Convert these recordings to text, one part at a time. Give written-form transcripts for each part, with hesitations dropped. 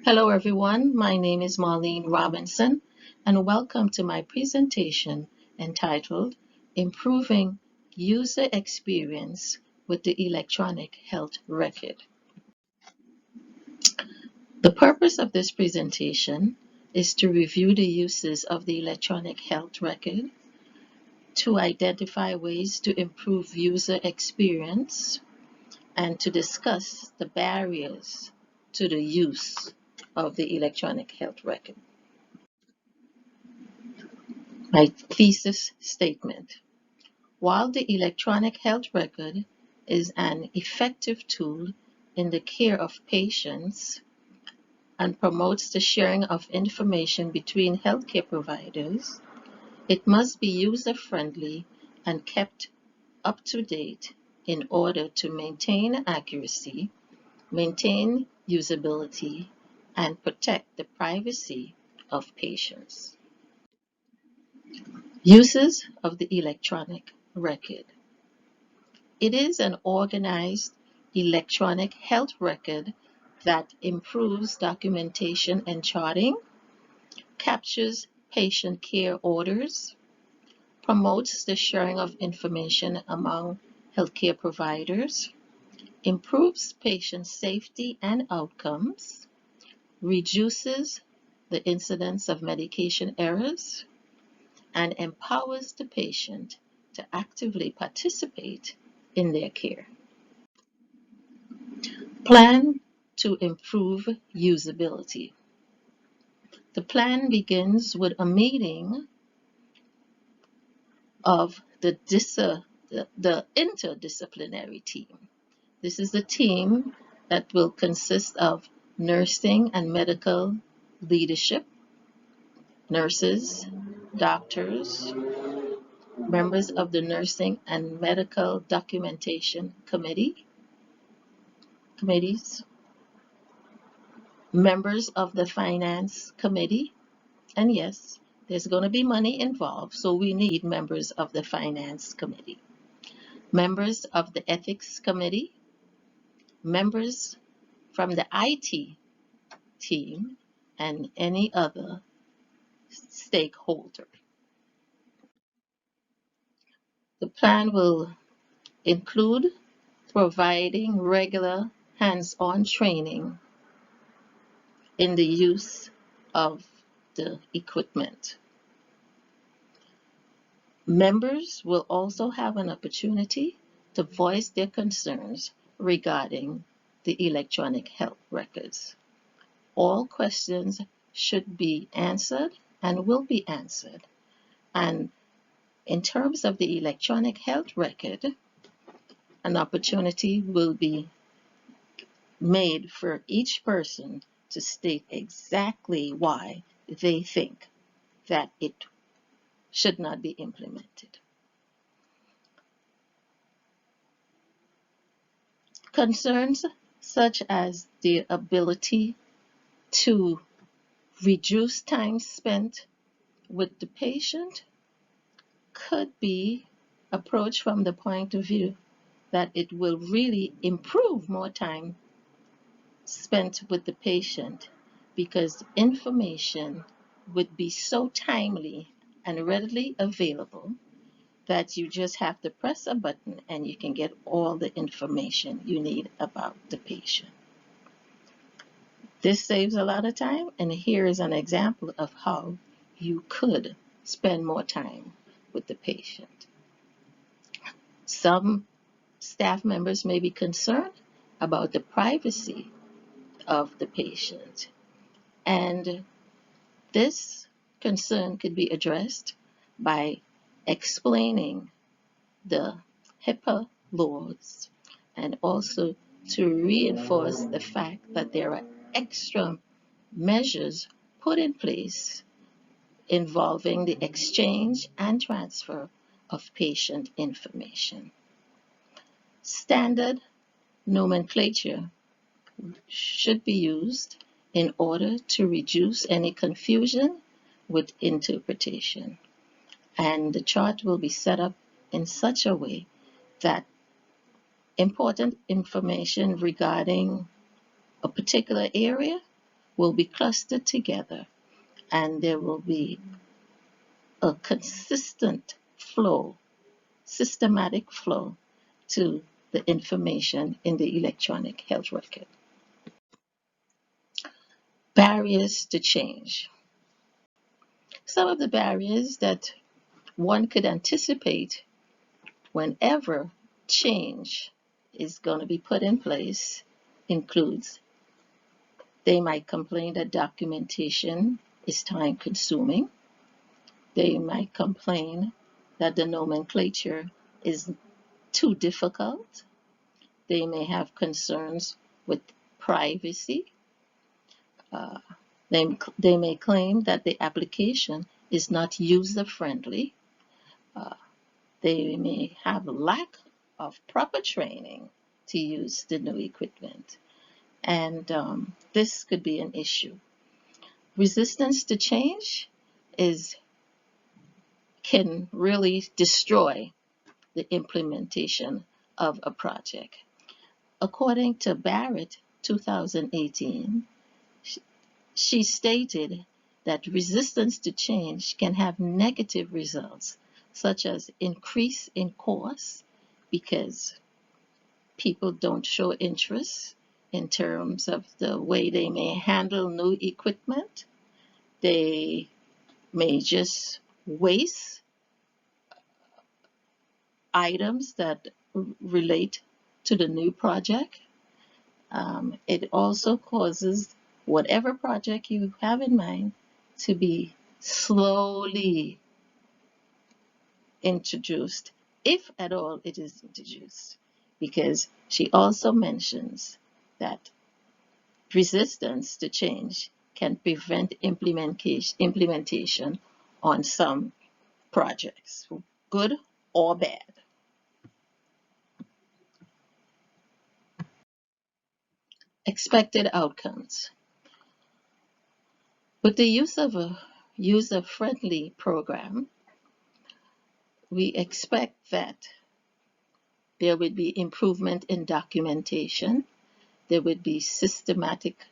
Hello everyone, my name is Marlene Robinson and welcome to my presentation entitled Improving User Experience with the Electronic Health Record. The purpose of this presentation is to review the uses of the electronic health record, to identify ways to improve user experience, and to discuss the barriers to the use of the electronic health record. My thesis statement. While the electronic health record is an effective tool in the care of patients and promotes the sharing of information between healthcare providers, it must be user-friendly and kept up to date in order to maintain accuracy, maintain usability, and protect the privacy of patients. Uses of the electronic record. It is an organized electronic health record that improves documentation and charting, captures patient care orders, promotes the sharing of information among healthcare providers, improves patient safety and outcomes, reduces the incidence of medication errors, and empowers the patient to actively participate in their care. Plan to improve usability. The plan begins with a meeting of the interdisciplinary team. This is a team that will consist of nursing and medical leadership, nurses, doctors, members of the Nursing and Medical Documentation committees, members of the Finance Committee, and yes, there's going to be money involved, so we need members of the Finance Committee, members of the Ethics Committee, members from the IT team, and any other stakeholder. The plan will include providing regular hands-on training in the use of the equipment. Members will also have an opportunity to voice their concerns regarding the electronic health records. All questions should be answered and will be answered. And in terms of the electronic health record, an opportunity will be made for each person to state exactly why they think that it should not be implemented. Concerns such as the ability to reduce time spent with the patient could be approached from the point of view that it will really improve more time spent with the patient because information would be so timely and readily available that you just have to press a button and you can get all the information you need about the patient. This saves a lot of time, and here is an example of how you could spend more time with the patient. Some staff members may be concerned about the privacy of the patient, and this concern could be addressed by explaining the HIPAA laws and also to reinforce the fact that there are extra measures put in place involving the exchange and transfer of patient information. Standard nomenclature should be used in order to reduce any confusion with interpretation. And the chart will be set up in such a way that important information regarding a particular area will be clustered together, and there will be a consistent flow, systematic flow to the information in the electronic health record. Barriers to change. Some of the barriers that one could anticipate whenever change is going to be put in place includes they might complain that documentation is time consuming. They might complain that the nomenclature is too difficult. They may have concerns with privacy. Uh, they may claim that the application is not user-friendly. Uh, they may have lack of proper training to use the new equipment. And this could be an issue. Resistance to change can really destroy the implementation of a project. According to Barrett, 2018, she stated that resistance to change can have negative results, such as increase in costs because people don't show interest in terms of the way they may handle new equipment. They may just waste items that relate to the new project. It also causes whatever project you have in mind to be slowly introduced, if at all it is introduced, because she also mentions that resistance to change can prevent implementation on some projects, good or bad. Expected outcomes. With the use of a user-friendly program, we expect that there would be improvement in documentation, there would be systematic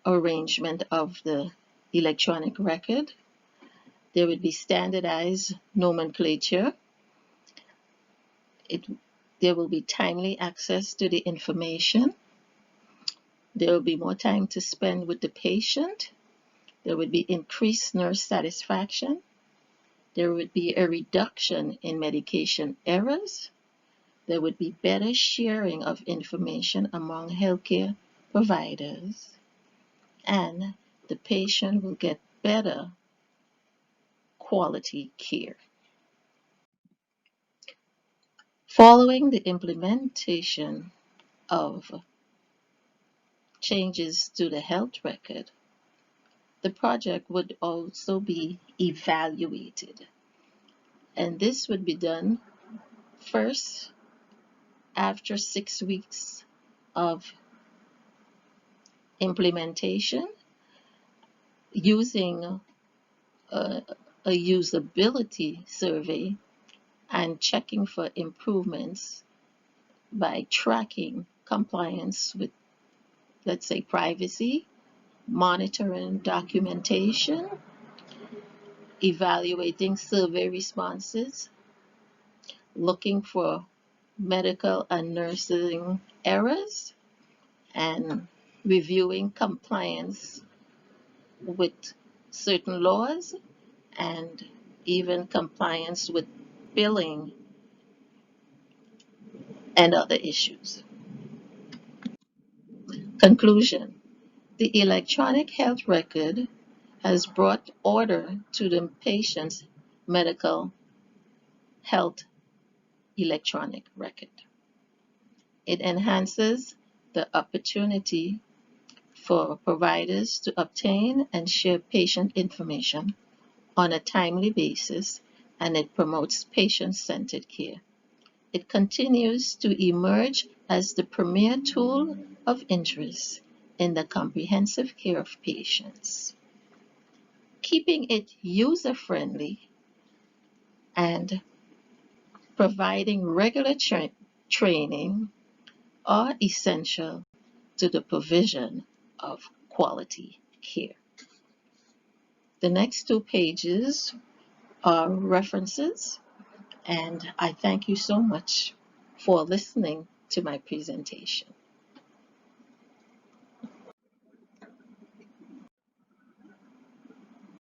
arrangement of the electronic record, there would be standardized nomenclature, there will be timely access to the information, there will be more time to spend with the patient, there would be increased nurse satisfaction, there would be a reduction in medication errors, there would be better sharing of information among healthcare providers, and the patient will get better quality care. Following the implementation of changes to the health record, the project would also be evaluated. And this would be done first after 6 weeks of implementation using a usability survey and checking for improvements by tracking compliance with, let's say, privacy, monitoring documentation, evaluating survey responses, looking for medical and nursing errors, and reviewing compliance with certain laws and even compliance with billing and other issues. Conclusion. The electronic health record has brought order to the patient's medical health electronic record. It enhances the opportunity for providers to obtain and share patient information on a timely basis, and it promotes patient-centered care. It continues to emerge as the premier tool of interest in the comprehensive care of patients. Keeping it user-friendly and providing regular training are essential to the provision of quality care. The next 2 pages are references, and I thank you so much for listening to my presentation.